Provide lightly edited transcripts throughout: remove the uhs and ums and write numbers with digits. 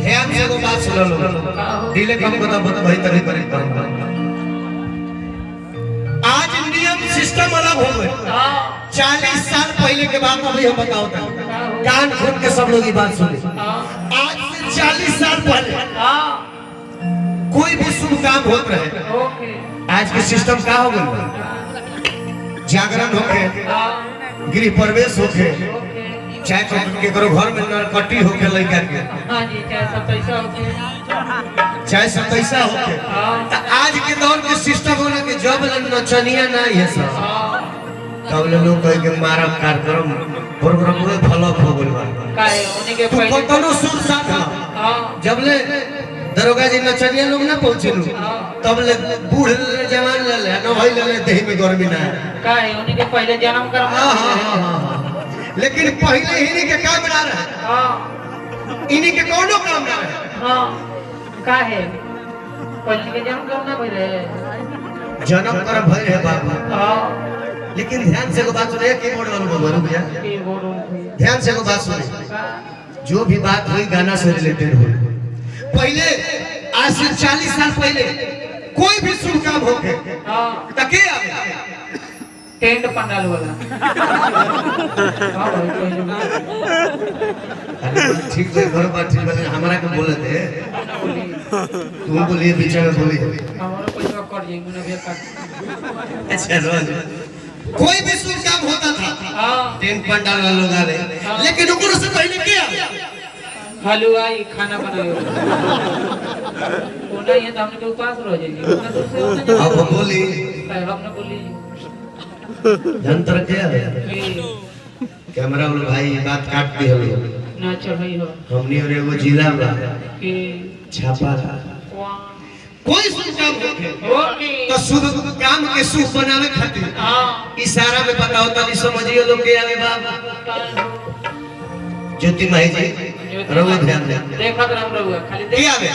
ध्यान से वो बात सुन लो दिले कम को तो बहुत भाई तभी पर आज नियम सिस्टम अलग हो गए 40 साल पहले के बात अभी हम बताओ था कान खोल के सब लोग ये बात सुने आज से 40 साल पहले कोई भी शुभ काम होता रहे आज के सिस्टम क्या हो गया जागरण होके गृह प्रवेश होके चाहे के करो घर में नरकटी होके लड़का के हां जी चाहे सब पैसा होके तो आज के दौर के सिस्टम होना कि जब नचनिया ना ये सब तब लोग कह के मारा कार्यक्रम प्रोग्राम में फ्लॉप हो गइल बा काहे उन्हीं के पहले कोनो सुर साथ जब ले दरोगा जी नचनिया लोग ना पहुंचे तब ले बूढ़ जवान ले न होई ले देह में गर्मी ना काहे उन्हीं के पहले जन्म कर लेकिन पहले इन्हीं के काम ना रहे इन्हीं के कोनो काम ना रहे हां काहे पहले के जन्म करना भइले जन्म कर भय है बाबू हां लेकिन ध्यान से को बात सुने कीबोर्ड वालों को बोलो भैया ध्यान से को बात सुने जो भी बात हुई गाना से रिलेटेड हुई पहले आज से 40 साल पहले कोई भी शुभ काम होके हां तके आवे टेंट पंडाल वाला हां ठीक है घर बात ठीक है हमरा के बोले थे तुम बोलिए बीच में बोली हमारा पैसा कट जाई मुने भी काट अच्छा रोज कोई भी शुभ काम होता था हां टेंट पंडाल वाले लोग आवे लेकिन ओकरो से पहले क्या हलवा ही खाना बनायो कोना ये तो हमने के उपास रह जाएगी अब बोली हमने बोली जंतर क्या है कैमरा वाले भाई बात काट दी हो ना चढ़ई हो हमनी और एगो जिला बा कि छापा कोई शुभ काम होके तो शुभ काम के शुभ बनावे खातिर हां इशारा में बताओ तनी समझियो लोग के आवे बाबा ज्योति माई जी रहो ध्यान दे देखत राम रहुआ खाली के आवे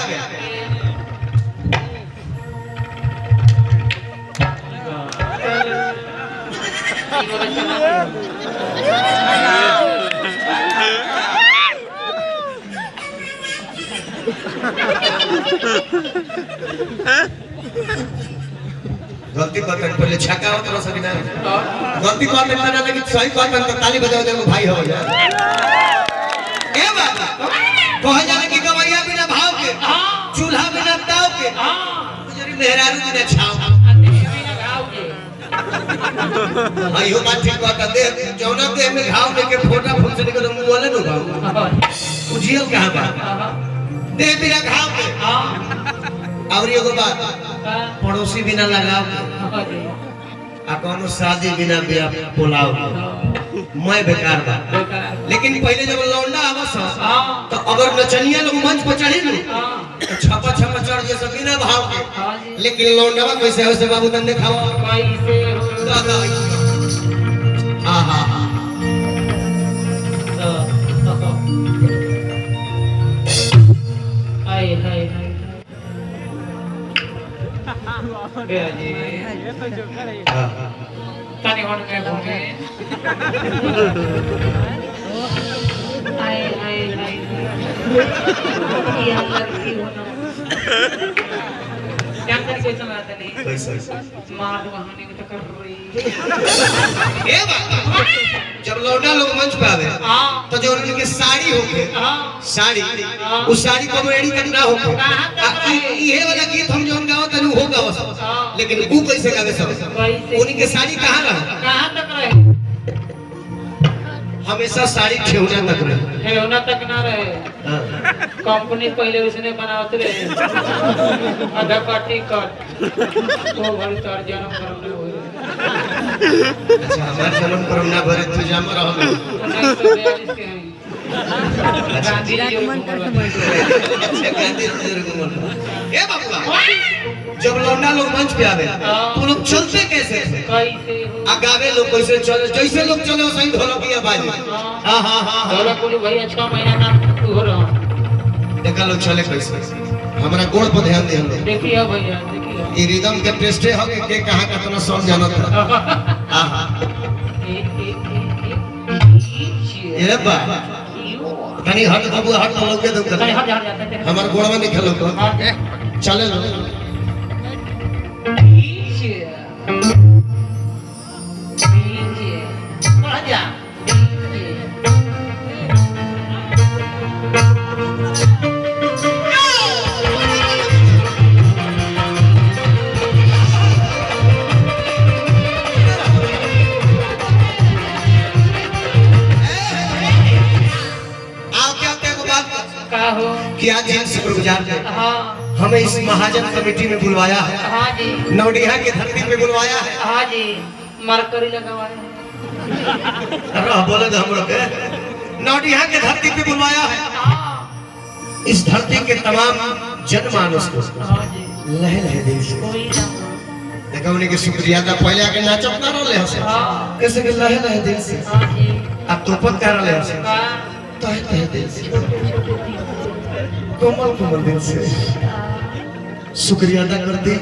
गलती करते पहले छक्का होत रह सकी ना गलती करते ना लेकिन सही करते तो ताली बजाओ देखो भाई हो जा ए बाबा कह जाने की गवैया बिना भाव के चूल्हा बिना ताव के गुजरी मेहरारू बिना छाव भाई हो बात ठीक बात दे जौना के में घाव लेके फोटा फूल से निकल मुंह वाले नो भाव उजियल कहां बा दे बिना घाव के और एगो बात पड़ोसी बिना लगाव आ कोनो शादी बिना पोलाव मैं बेकार बा लेकिन पहले जब लौंडा आवस तो अगर नचनिया लोग मंच पर चढ़ी न तो छपा छपा चढ़ जे सकी ना भाव के लेकिन लौंडावा कैसे हो से बाबू तन दिखाओ कैसे हां हां हाय हाय ये तो जो करे ताने होने में घूमे आए आए आए ये लड़की होना क्या करके चलाता नहीं कैसे मार वहां तो कर रही ए बाबा जब लौंडा लोग मंच पे आवे तो जो उनके साड़ी होके साड़ी उस साड़ी को मेड़ी तक ना होके ये वाला गीत हम जोन गाओ तनु हो गाओ लेकिन वो कैसे गावे सब उनके साड़ी कहां तक रहे हमेशा साड़ी ठेहुना तक रहे ठेहुना तक ना रहे कंपनी पहले उसने बनावत रहे आधा काटी कट वो भर तार जन्म करने हो अच्छा हमार जन्म पर ना भरे तू जाम रहो 1942 के हैं गांधी जी को ए बाबूआ जब लौंडा लोग मंच पे आवे तो लोग चलते कैसे कैसे गावे लोग कैसे चले जैसे लोग चले वैसे ही ढोलक की आवाज हां हां हां ढोलक बोली भैया 6 महीना ना हो रहा देखा लोग चले कैसे हमरा गोड़ पर ध्यान दे हम देखिए भैया देखिए ये रिदम के टेस्टे हो के कहां का तना सब जानत है हां ये बा तनी हट बाबू हट तो लोग के दो कहीं हट जाता है हमार गोड़वा नहीं खेलो को चले लो पीछे पीछे बढ़ जा का हो कि आज दिन शुक्रगुजार है हाँ हमें इस महाजन कमेटी में बुलवाया है हाँ जी नौडिया की धरती पे बुलवाया है हाँ जी मरकरी लगवाए हैं अरे बोले तो हम लोग के नौडिया की धरती पे बुलवाया है हाँ इस धरती के तमाम जनमानस को हाँ जी लहे लहे दिल से कोई ना देखा उन्हें की शुक्रिया था पहले आके नाचत ना रोले हसे हाँ कैसे के लहे लहे दिल से हाँ जी अब तोपत कर रहे हसे का तहे तहे दिल से कोमल कोमल दिल से शुक्रिया अदा करते